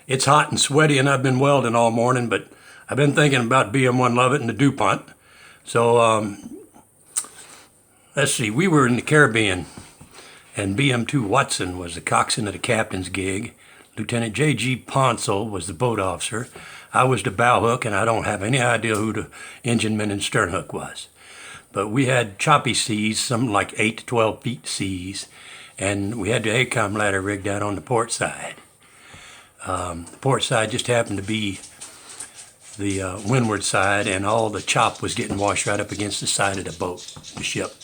It's hot and sweaty, and I've been welding all morning, but I've been thinking about BM1 Lovett and the DuPont. So let's see, we were in the Caribbean, and BM2 Watson was the coxswain of the captain's gig. Ltjg Ponsold was the boat officer. I was the bow hook, and I don't have any idea who the engineman and stern hook was. But we had choppy seas, something like 8 to 12 feet seas, and we had the ACOM ladder rigged out on the port side. The port side just happened to be the windward side, and all the chop was getting washed right up against the side of the boat, the ship.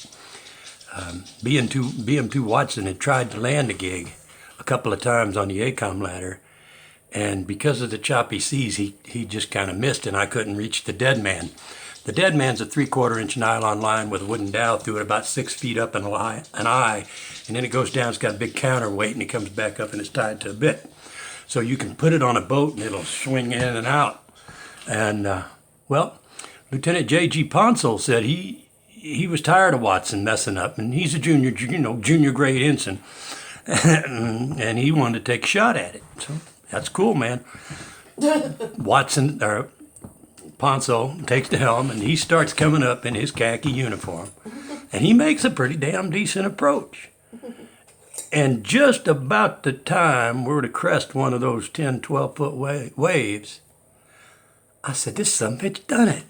BM2 Watson had tried to land the gig a couple of times on the ACOM ladder, and because of the choppy seas, he just kind of missed, and I couldn't reach the dead man. The dead man's a 3/4 inch nylon line with a wooden dowel through it, about 6 feet up an eye, and then it goes down. It's got a big counterweight, and it comes back up, and it's tied to a bit. So you can put it on a boat, and it'll swing in and out. And well, Ltjg Ponsold said he was tired of Watson messing up, and he's a junior grade ensign, and he wanted to take a shot at it. So that's cool, man. Ponsold takes the helm, and he starts coming up in his khaki uniform, and he makes a pretty damn decent approach. And just about the time we're to crest one of those 10, 12-foot waves, I said, this sumbitch done it.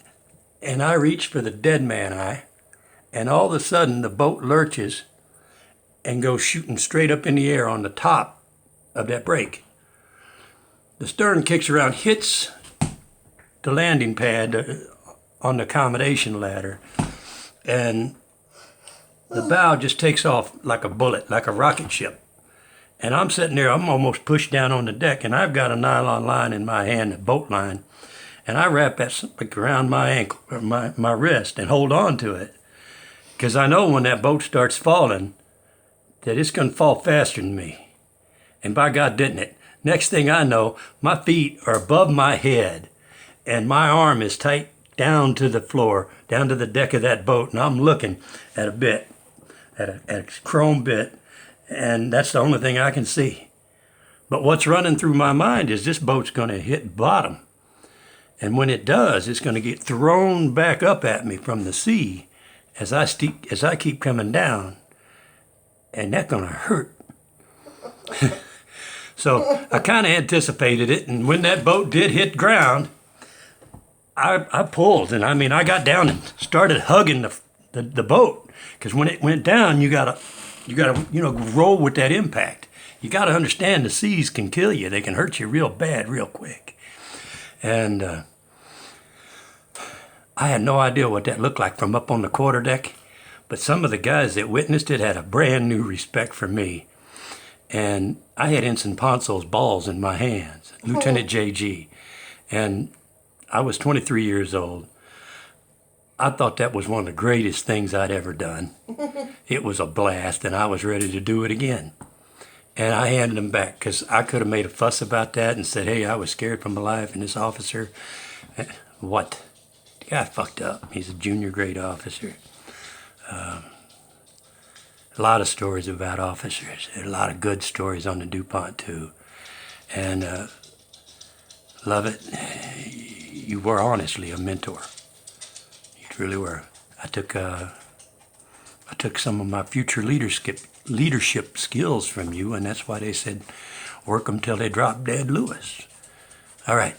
And I reached for the dead man eye, and all of a sudden the boat lurches and goes shooting straight up in the air on the top of that break. The stern kicks around, hits the landing pad on the accommodation ladder, and the bow just takes off like a bullet, like a rocket ship. And I'm sitting there, I'm almost pushed down on the deck, and I've got a nylon line in my hand, a boat line, and I wrap that around my ankle, or my wrist, and hold on to it. Because I know when that boat starts falling, that it's going to fall faster than me. And by God, didn't it? Next thing I know, my feet are above my head, and my arm is tight down to the floor, down to the deck of that boat, and I'm looking at a bit, at a chrome bit, and that's the only thing I can see. But what's running through my mind is this boat's going to hit bottom. And when it does, it's going to get thrown back up at me from the sea as I keep coming down, and that's going to hurt. So I kind of anticipated it, and when that boat did hit ground, I pulled, and I mean, I got down and started hugging the boat, because when it went down, you gotta roll with that impact. You gotta understand the seas can kill you; they can hurt you real bad, real quick. And I had no idea what that looked like from up on the quarterdeck, but some of the guys that witnessed it had a brand new respect for me. And I had Ensign Ponsold's balls in my hands, Ltjg, and I was 23 years old. I thought that was one of the greatest things I'd ever done. It was a blast, and I was ready to do it again. And I handed him back, because I could have made a fuss about that and said, hey, I was scared for my life, and this officer, what? The guy fucked up. He's a junior grade officer. A lot of stories about officers. There are a lot of good stories on the DuPont, too. And Lovett, you were honestly a mentor. You really were. I took some of my future leadership skills from you, and that's why they said, work them till they drop dead, Lewis. All right.